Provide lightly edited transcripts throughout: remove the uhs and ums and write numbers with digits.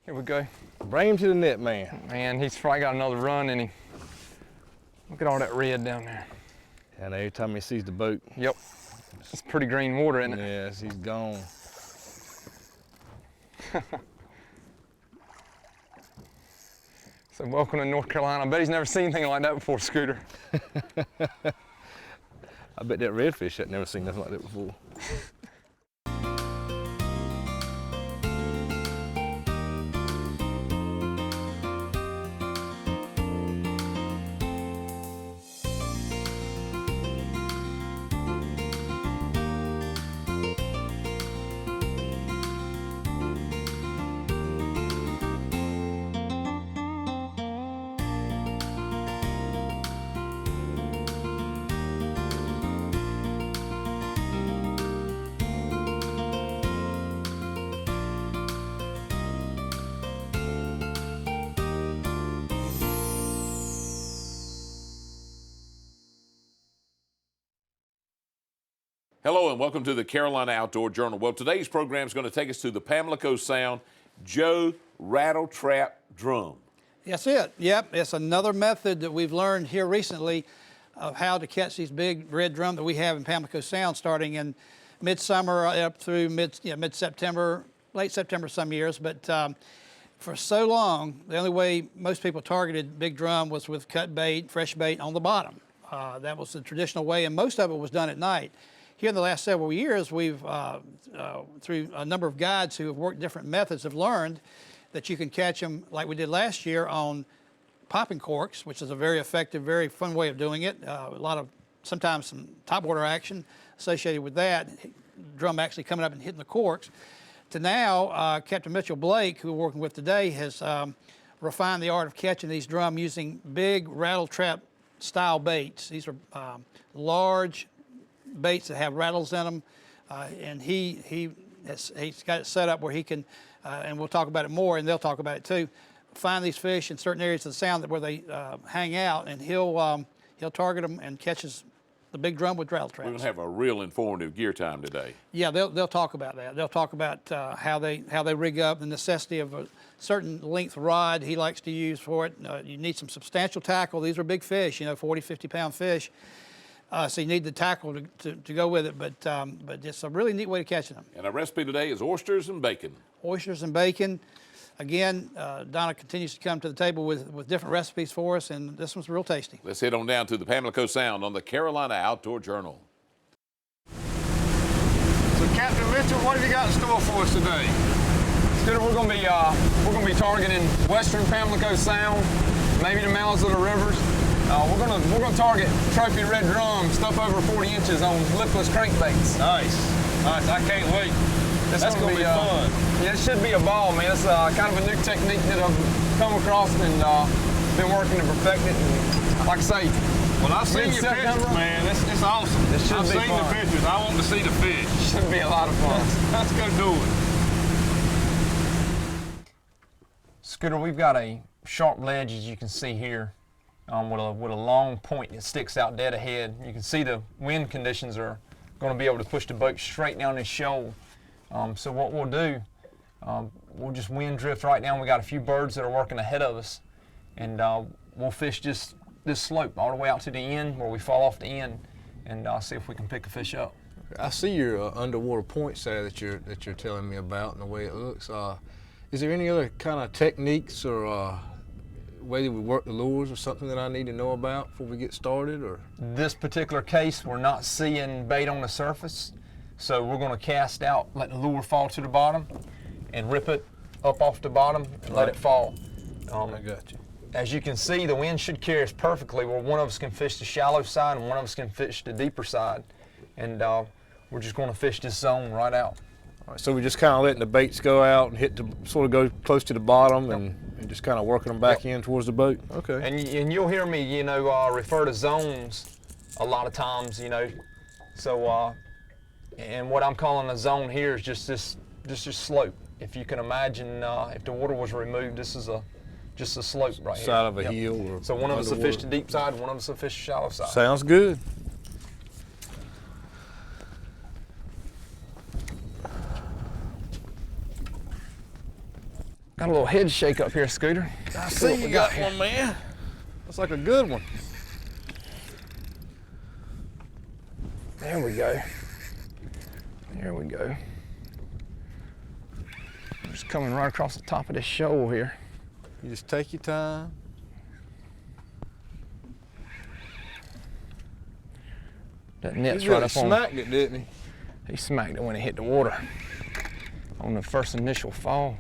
Here we go. Bring him to the net, man. Man, he's probably got another run in him. Look at all that red down there. And every time he sees the boat. Yep. It's pretty green water, isn't it? Yes, he's gone. So welcome to North Carolina. I bet he's never seen anything like that before, Scooter. I bet that redfish had never seen nothing like that before. Hello and welcome to the Carolina Outdoor Journal. Well, today's program is going to take us to the Pamlico Sound Joe Rattletrap drum. That's it. Yep, it's another method that we've learned here recently of how to catch these big red drum that we have in Pamlico Sound, starting in midsummer up through mid-September, late September some years. But for so long, the only way most people targeted big drum was with cut bait, fresh bait on the bottom. That was the traditional way, and most of it was done at night. Here in the last several years, we've, through a number of guides who have worked different methods, have learned that you can catch them like we did last year on popping corks, which is a very effective, very fun way of doing it. A lot of, sometimes some topwater action associated with that, drum actually coming up and hitting the corks. To now, Captain Mitchell Blake, who we're working with today, has refined the art of catching these drum using big Rattletrap style baits. These are large baits that have rattles in them, and he's got it set up where he can, and we'll talk about it more, and they'll talk about it too, find these fish in certain areas of the sound where they hang out, and he'll target them and catches the big drum with rattle traps. We're going to have a real informative gear time today. Yeah, they'll talk about that. They'll talk about how they rig up, the necessity of a certain length rod he likes to use for it. You need some substantial tackle. These are big fish, 40, 50-pound fish. So you need the tackle to go with it, but it's a really neat way to catch them. And our recipe today is oysters and bacon. Oysters and bacon. Again, Donna continues to come to the table with different recipes for us, and this one's real tasty. Let's head on down to the Pamlico Sound on the Carolina Outdoor Journal. So Captain Mitchell, what have you got in store for us today? Scooter, we're going to be targeting western Pamlico Sound, maybe the mouths of the rivers. We're gonna target trophy red drum, stuff over 40 inches on lipless crankbaits. Nice. I can't wait. That's gonna be fun. Yeah, it should be a ball, man. It's kind of a new technique that I've come across and been working to perfect it. And like I say, Well, I've seen your pictures, man. It's awesome. I've seen the pictures. I want to see the fish. Should be a lot of fun. Let's go do it. Scooter, we've got a sharp ledge, as you can see here. With a long point that sticks out dead ahead. You can see the wind conditions are going to be able to push the boat straight down this shoal. So what we'll do, we'll just wind drift right down. We got a few birds that are working ahead of us, and we'll fish just this slope all the way out to the end where we fall off the end, and see if we can pick a fish up. I see your underwater points there that you're telling me about and the way it looks. Is there any other kind of techniques or way that we work the lures or something that I need to know about before we get started? Or this particular case, we're not seeing bait on the surface, so we're going to cast out, let the lure fall to the bottom, and rip it up off the bottom and let it fall. I got you. As you can see, the wind should carry us perfectly where one of us can fish the shallow side and one of us can fish the deeper side, and we're just going to fish this zone right out. All right, so we're just kind of letting the baits go out and sort of go close to the bottom and just kind of working them back in towards the boat. Okay. And you'll hear me, refer to zones a lot of times, So, and what I'm calling a zone here is just this slope. If you can imagine, if the water was removed, this is just a slope right here. Side of a hill. Or so one of us will fish the deep side, one of us will fish the shallow side. Sounds good. Got a little head shake up here, Scooter. I see you got one, man. Looks like a good one. There we go. There we go. Just coming right across the top of this shoal here. You just take your time. That net's He right really up on. smacked it, didn't he? He smacked it when it hit the water on the first initial fall.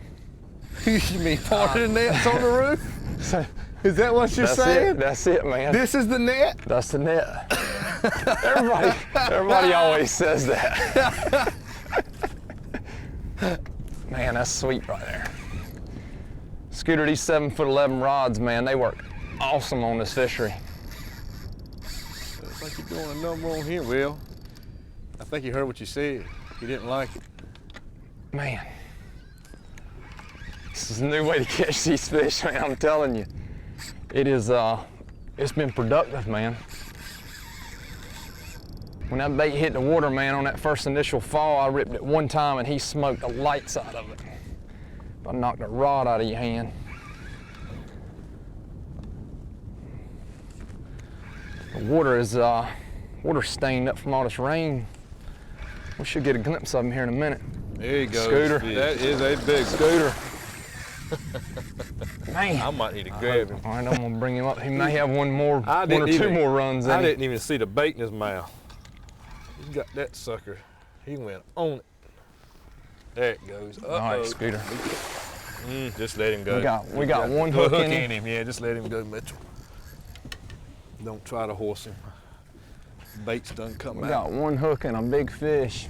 You mean part of the net's on the roof? So, Is that what you're saying? That's it, man. This is the net? That's the net. everybody always says that. Man, that's sweet right there. Scooter, these 7'11" rods, man, they work awesome on this fishery. Looks like you're doing a number on here, Will. I think you heard what you said. You didn't like it. Man, this is a new way to catch these fish, man, I'm telling you. It is, it's been productive, man. When that bait hit the water, man, on that first initial fall, I ripped it one time and he smoked the lights out of it. I knocked a rod out of your hand. The water is, water stained up from all this rain. We should get a glimpse of him here in a minute. There you go. Scooter. That is a big Scooter. Man. I might need to grab him. All right, I'm gonna bring him up. He may have one or didn't two even- more runs in I him. didn't even see the bait in his mouth. He's got that sucker. He went on it. There it goes. Uh-oh. All right, Scooter. Just let him go. We got one hook in him. Yeah, just let him go, Mitchell. Don't try to horse him. Bait's done come We out. got one hook and a big fish.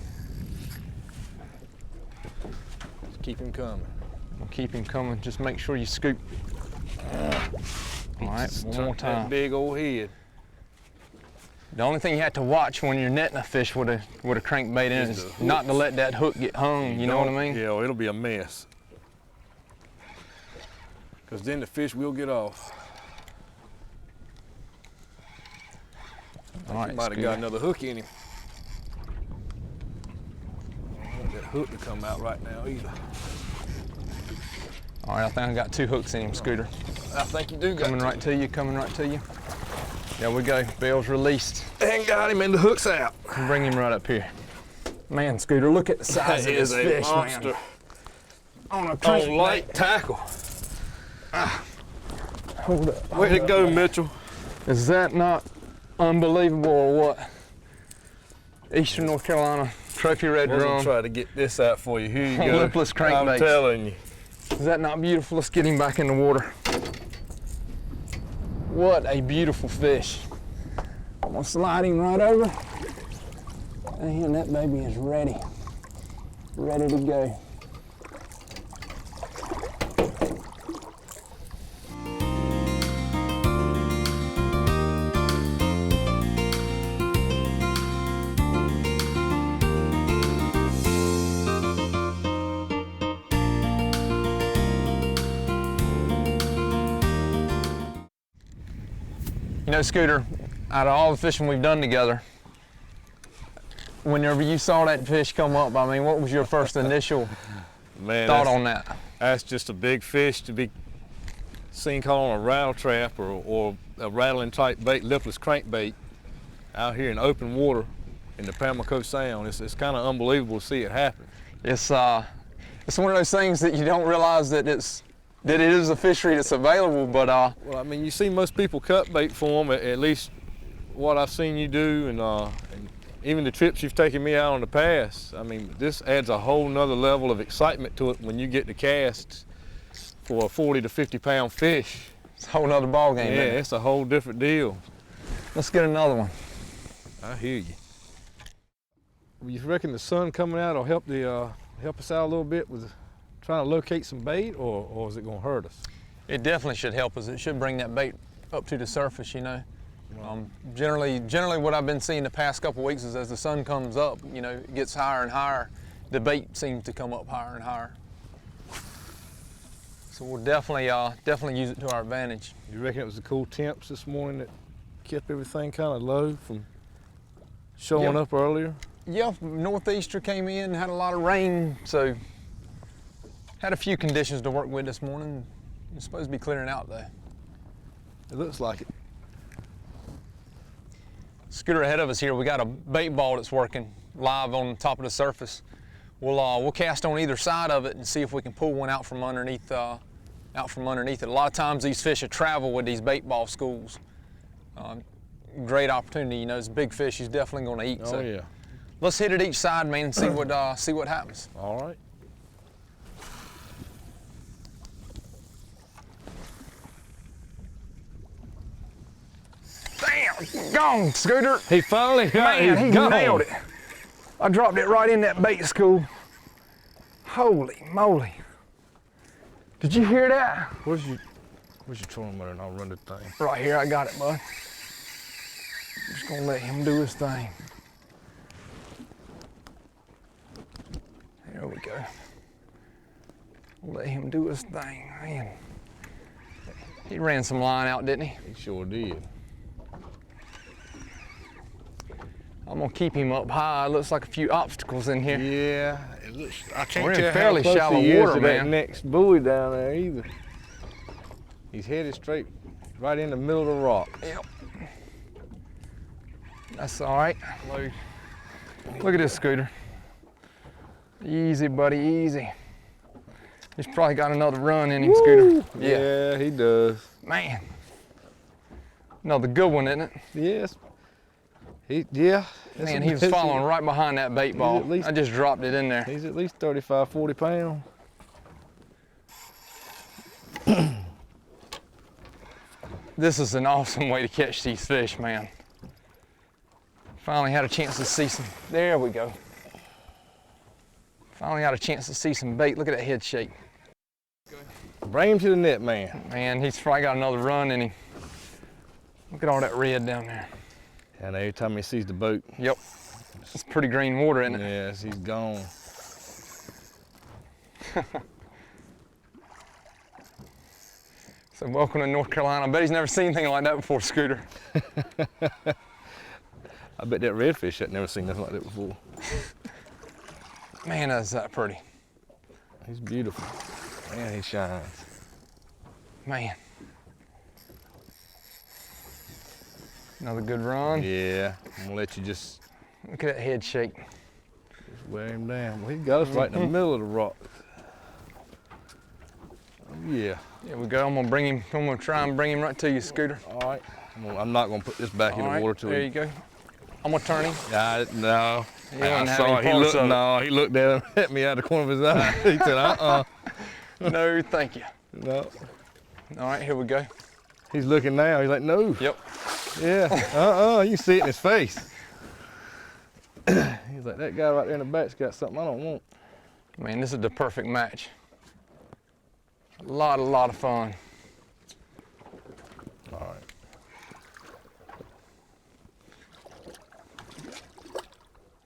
Just keep him coming. We'll keep him coming. Just make sure you scoop. All right, one more That time. big old head. The only thing you have to watch when you're netting a fish with a crankbait in Is is the not to let that hook get hung. You know what I mean? Yeah, it'll be a mess. Because then the fish will get off. All right, He might have Scooter. got another hook in him. I don't want that hook to come out right now either. All right, I think I got two hooks in him, Scooter. I think you do got Coming right to you, coming right to you. There we go, bell's released. And got him and the hook's out. Bring him right up here. Man, Scooter, look at the size That of this is a fish, monster. man. On a On crankbait. light tackle. Hold up. Way to go, Mitchell. Is that not unbelievable or what? Eastern North Carolina trophy red We're gonna drum. try to get this out for you. Here you go. Lipless I'm crankbaits. telling you. Is that not beautiful? Let's get him back in the water. What a beautiful fish. I'm gonna slide him right over. And that baby is ready. Ready to go. You know, Scooter, out of all the fishing we've done together, whenever you saw that fish come up, I mean, what was your first initial Man, thought on that? that's just a big fish to be seen caught on a Rattletrap or a rattling type bait, lipless crankbait out here in open water in the Pamlico Sound. It's kind of unbelievable to see it happen. It's one of those things that you don't realize that it is a fishery that's available, but Well, I mean, you see most people cut bait for them, at least what I've seen you do, and even the trips you've taken me out on the past. I mean, this adds a whole nother level of excitement to it when you get to cast for a 40 to 50 pound fish. it's a whole nother ball game. Yeah, isn't it? it's a whole different deal. Let's get another one. I hear you. You reckon the sun coming out will help us out a little bit with trying to locate some bait, or is it going to hurt us? It definitely should help us. It should bring that bait up to the surface, you know. Generally what I've been seeing the past couple weeks is as the sun comes up, you know, it gets higher and higher, the bait seems to come up higher and higher. So we'll definitely use it to our advantage. You reckon it was the cool temps this morning that kept everything kind of low from showing Yeah. up earlier? Yeah, northeaster came in, had a lot of rain, so Had a few conditions to work with this morning. It's supposed to be clearing out though. It looks like it. Scooter ahead of us here, we got a bait ball that's working live on top of the surface. We'll cast on either side of it and see if we can pull one out from underneath it. A lot of times these fish will travel with these bait ball schools. Great opportunity, you know, it's a big fish he's definitely going to eat. Oh so yeah. let's hit it each side, man, and see what happens. All right. Damn, gone, Scooter. He finally got Man, it. he nailed it. I dropped it right in that bait school. Holy moly. Did you hear that? Where's your trolling motor, and I'll run the thing. Right here, I got it, bud. Just gonna let him do his thing. There we go. Let him do his thing, man. He ran some line out, didn't he? He sure did. I'm gonna keep him up high. Looks like a few obstacles in here. Yeah, it looks. I can't We're in tell fairly how close shallow he is water, to that man. next buoy down there either. He's headed straight, right in the middle of the rock. Yep. That's all right. Look at this, Scooter. Easy, buddy, easy. He's probably got another run in him, Scooter. Yeah, he does. Man. Another good one, isn't it? Yes. Yeah. Man, he was following right behind that bait ball. at least- I just dropped it in there. He's at least 35, 40 pounds. This is an awesome way to catch these fish, man. Finally had a chance to see some, there we go. Finally got a chance to see some bait. Look at that head shake. Bring him to the net, man. Man, he's probably got another run in him. Look at all that red down there. And every time he sees the boat, Yep. It's pretty green water, isn't it? yes, he's gone. So welcome to North Carolina. I bet he's never seen anything like that before, Scooter. I bet that redfish had never seen nothing like that before. Man, that's that pretty. He's beautiful. Man, he shines. Man. Another good run. Yeah, I'm gonna let you just Look at that head shake. wear him down. Well, he got us right in the middle of the rock. Oh, yeah. There we go. I'm gonna try and bring him right to you, Scooter. All right. I'm not gonna put this back in All the right, water till there you go. I'm gonna turn him. No. He wasn't I having saw it. He parts looked. of it. No, he looked at me out of the corner of his eye. He said, No, thank you. No. All right, here we go. He's looking now. He's like, no. Yep. Yeah. You can see it in his face. He's like, that guy right there in the back's got something I don't want. Man, this is the perfect match. A lot of fun. All right.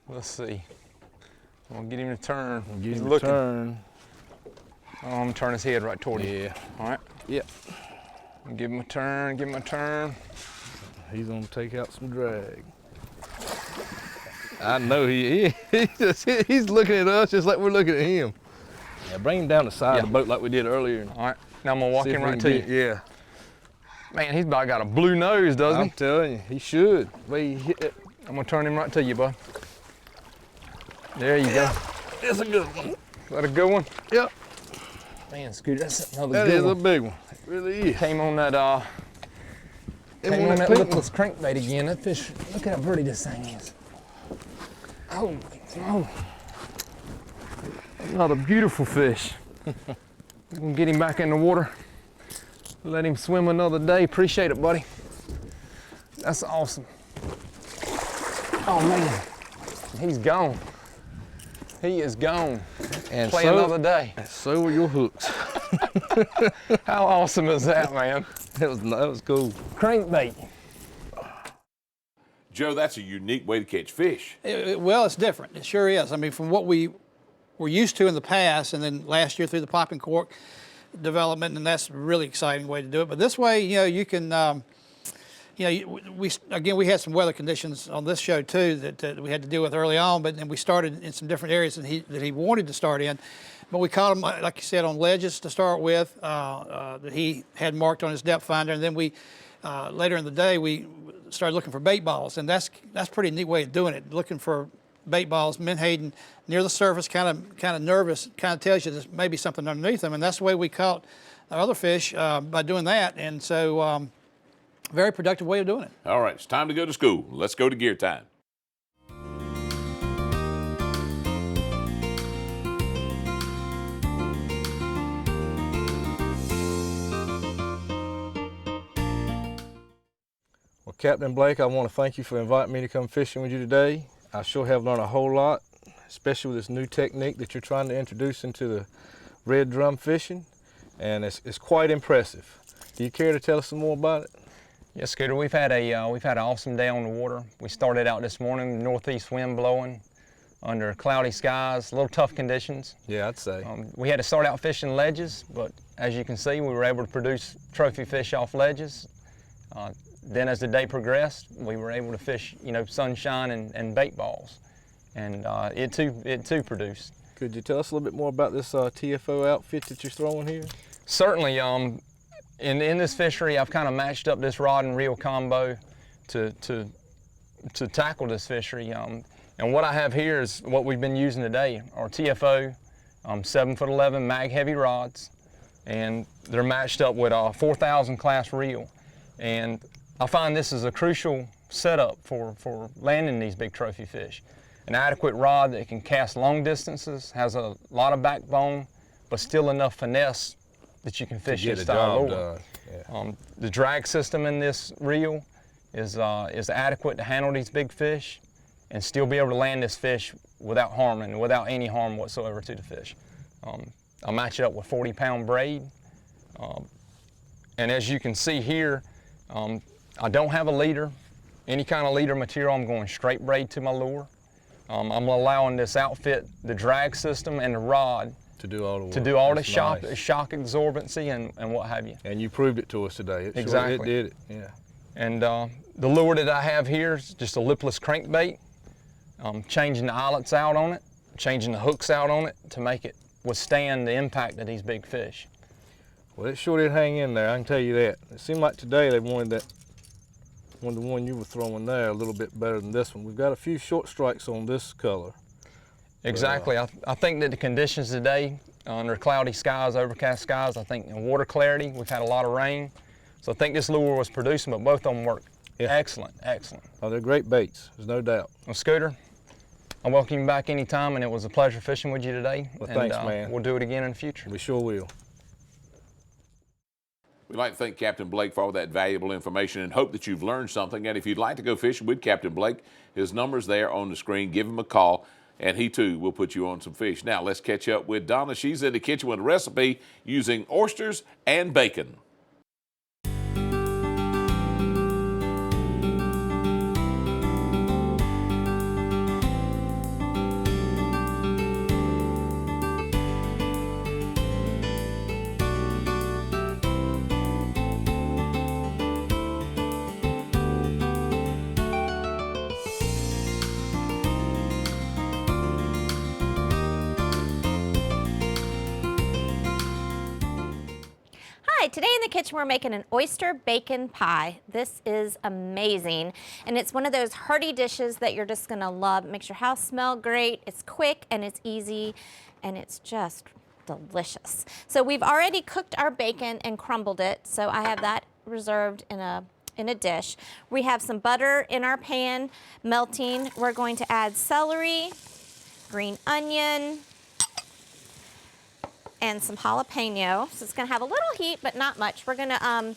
Let's see. I'm gonna get him to turn. Give He's him a looking. turn. Oh, I'm gonna turn his head right toward you. Yeah. All right. Yep. Give him a turn. Give him a turn. He's gonna take out some drag. I know he's looking at us just like we're looking at him. Yeah, bring him down the side of the boat like we did earlier. All right. Now I'm gonna walk See if him we right can to you. get- Yeah. Man, he's about got a blue nose, doesn't I'm he? telling you, he should. Way he hit it. I'm gonna turn him right to you, bud. There you go. That's a good one. Is that a good one? Yep. Man, Scooter, that's another That good is a one. big one. It really is. Came on that Came on that lipless pink one. crankbait again. That fish, look how pretty this thing is. Holy moly. Another beautiful fish. We can get him back in the water. Let him swim another day. Appreciate it, buddy. That's awesome. Oh man, he's gone. He is gone. And Play so, another day. so were your hooks. How awesome is that, man? That was cool. Crankbait. Joe, that's a unique way to catch fish. Well, it's different. It sure is. I mean, from what we were used to in the past, and then last year through the popping cork development, and that's a really exciting way to do it. But this way, you know, you can you know, we had some weather conditions on this show too that we had to deal with early on, but then we started in some different areas that he wanted to start in. But we caught him, like you said, on ledges to start with that he had marked on his depth finder, and then we later in the day we started looking for bait balls, and that's a pretty neat way of doing it. Looking for bait balls, menhaden near the surface, kind of nervous, kind of tells you there's maybe something underneath them, and that's the way we caught our other fish by doing that. And so, very productive way of doing it. All right, it's time to go to school. Let's go to gear time. Well, Captain Blake, I want to thank you for inviting me to come fishing with you today. I sure have learned a whole lot, especially with this new technique that you're trying to introduce into the red drum fishing, and it's quite impressive. Do you care to tell us some more about it? Yes, Scooter, we've had an awesome day on the water. We started out this morning, northeast wind blowing, under cloudy skies, a little tough conditions. Yeah, I'd say. We had to start out fishing ledges, but as you can see, we were able to produce trophy fish off ledges. Then as the day progressed, we were able to fish, you know, sunshine and bait balls, and it too produced. Could you tell us a little bit more about this TFO outfit that you're throwing here? Certainly. In this fishery, I've kind of matched up this rod and reel combo to tackle this fishery. And what I have here is what we've been using today, our TFO 7'11" mag heavy rods, and they're matched up with a 4,000 class reel. And I find this is a crucial setup for landing these big trophy fish. An adequate rod that can cast long distances, has a lot of backbone, but still enough finesse that you can fish your style lure. Yeah. The drag system in this reel is adequate to handle these big fish and still be able to land this fish without harming, without any harm whatsoever to the fish. I match it up with 40-pound braid. And as you can see here, I don't have a leader, any kind of leader material. I'm going straight braid to my lure. I'm allowing this outfit, the drag system and the rod, to do all the work. To do all the That's shock absorbency and what have you. And you proved it to us today. Exactly. Sure, it did it, yeah. And the lure that I have here is just a lipless crankbait. Changing the eyelets out on it, changing the hooks out on it to make it withstand the impact of these big fish. Well, it sure did hang in there, I can tell you that. It seemed like today they wanted the one you were throwing there a little bit better than this one. We've got a few short strikes on this color. Exactly. I think that the conditions today, under cloudy skies, overcast skies, I think in water clarity, we've had a lot of rain. So I think this lure was producing, but both of them work excellent, excellent. Oh, they're great baits, there's no doubt. Well, Scooter, I welcome you back anytime, and it was a pleasure fishing with you today. Well, thanks, man. We'll do it again in the future. We sure will. We'd like to thank Captain Blake for all that valuable information and hope that you've learned something. And if you'd like to go fishing with Captain Blake, his number's there on the screen. Give him a call, and he too will put you on some fish. Now let's catch up with Donna. She's in the kitchen with a recipe using oysters and bacon. Today in the kitchen we're making an oyster bacon pie. This is amazing, and it's one of those hearty dishes that you're just gonna love. It makes your house smell great, it's quick and it's easy, and it's just delicious. So we've already cooked our bacon and crumbled it, so I have that reserved in a dish. We have some butter in our pan melting. We're going to add celery, green onion, and some jalapeno. So it's gonna have a little heat, but not much. We're gonna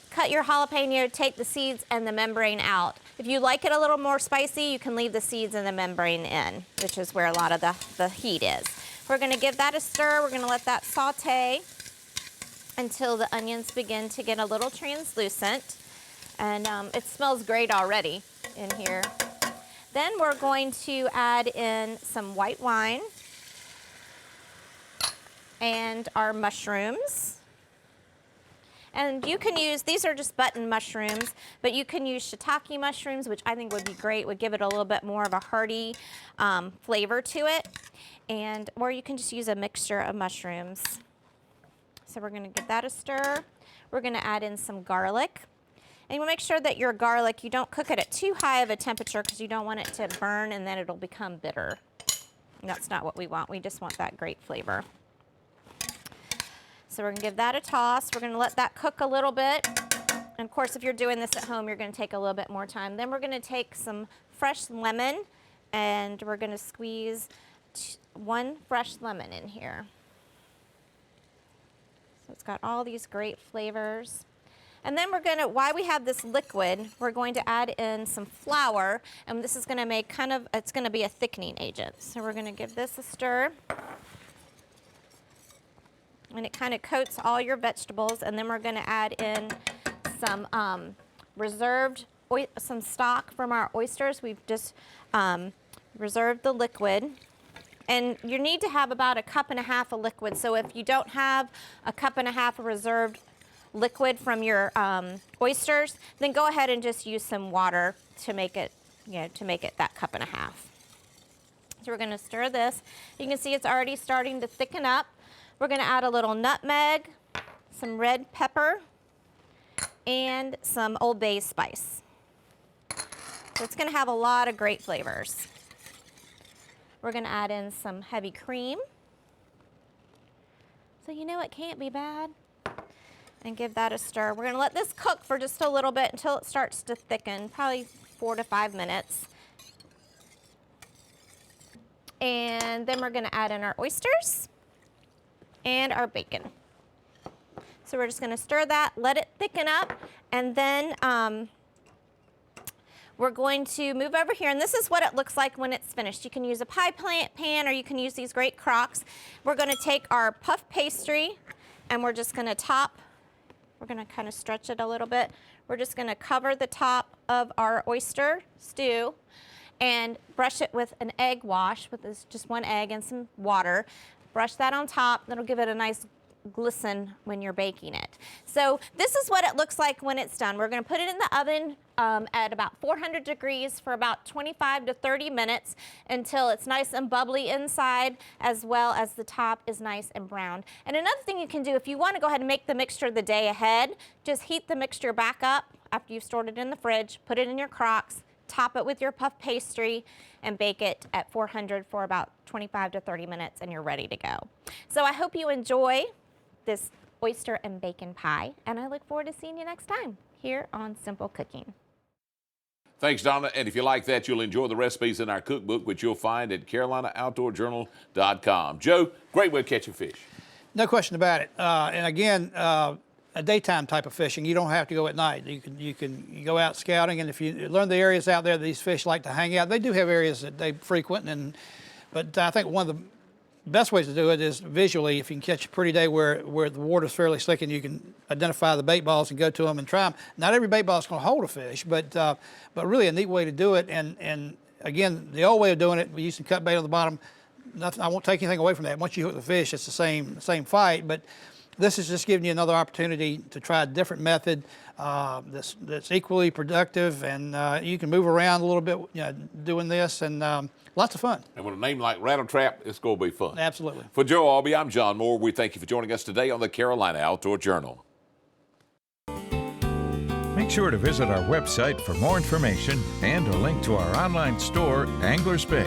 cut your jalapeno, take the seeds and the membrane out. If you like it a little more spicy, you can leave the seeds and the membrane in, which is where a lot of the heat is. We're gonna give that a stir. We're gonna let that saute until the onions begin to get a little translucent. And it smells great already in here. Then we're going to add in some white wine and our mushrooms. And you can use, these are just button mushrooms, but you can use shiitake mushrooms, which I think would be great, would give it a little bit more of a hearty flavor to it. Or you can just use a mixture of mushrooms. So we're gonna give that a stir. We're gonna add in some garlic. And you wanna make sure that your garlic, you don't cook it at too high of a temperature because you don't want it to burn and then it'll become bitter. And that's not what we want. We just want that great flavor. So we're gonna give that a toss. We're gonna let that cook a little bit. And of course, if you're doing this at home, you're gonna take a little bit more time. Then we're gonna take some fresh lemon and we're gonna squeeze 1 fresh lemon in here. So it's got all these great flavors. And then we're gonna, while we have this liquid, we're going to add in some flour, and this is gonna make it's gonna be a thickening agent. So we're gonna give this a stir. And it kind of coats all your vegetables, and then we're gonna add in some some stock from our oysters. We've just reserved the liquid. And you need to have about 1.5 cups of liquid. So if you don't have 1.5 cups of reserved liquid from your oysters, then go ahead and just use some water to make it, to make it that 1.5 cups. So we're gonna stir this. You can see it's already starting to thicken up. We're gonna add a little nutmeg, some red pepper, and some Old Bay spice. So it's gonna have a lot of great flavors. We're gonna add in some heavy cream. So you know it can't be bad. And give that a stir. We're gonna let this cook for just a little bit until it starts to thicken, probably 4 to 5 minutes. And then we're gonna add in our oysters and our bacon. So we're just gonna stir that, let it thicken up, and then we're going to move over here, and this is what it looks like when it's finished. You can use a pie pan or you can use these great crocks. We're gonna take our puff pastry and we're just gonna we're gonna kind of stretch it a little bit. We're just gonna cover the top of our oyster stew and brush it with an egg wash, with just 1 egg and some water. Brush that on top, that'll give it a nice glisten when you're baking it. So this is what it looks like when it's done. We're gonna put it in the oven at about 400 degrees for about 25 to 30 minutes until it's nice and bubbly inside, as well as the top is nice and brown. And another thing you can do, if you want to go ahead and make the mixture the day ahead, just heat the mixture back up after you've stored it in the fridge, put it in your crocks, top it with your puff pastry, and bake it at 400 for about 25 to 30 minutes, and you're ready to go. So I hope you enjoy this oyster and bacon pie, and I look forward to seeing you next time here on Simple Cooking. Thanks, Donna. And if you like that, you'll enjoy the recipes in our cookbook, which you'll find at CarolinaOutdoorJournal.com. Joe, great way of catching fish. No question about it. And again, a daytime type of fishing. You don't have to go at night. You can go out scouting, and if you learn the areas out there that these fish like to hang out, they do have areas that they frequent. But I think one of the best ways to do it is visually. If you can catch a pretty day where the water's fairly slick and you can identify the bait balls and go to them and try them. Not every bait ball is going to hold a fish, but really a neat way to do it. And again, the old way of doing it, we used to cut bait on the bottom. Nothing, I won't take anything away from that. Once you hook the fish, it's the same fight. But this is just giving you another opportunity to try a different method that's equally productive, and you can move around a little bit, doing this, and lots of fun. And with a name like Rattletrap, it's going to be fun. Absolutely. For Joe Albee, I'm John Moore. We thank you for joining us today on the Carolina Outdoor Journal. Make sure to visit our website for more information and a link to our online store, Anglers Bay.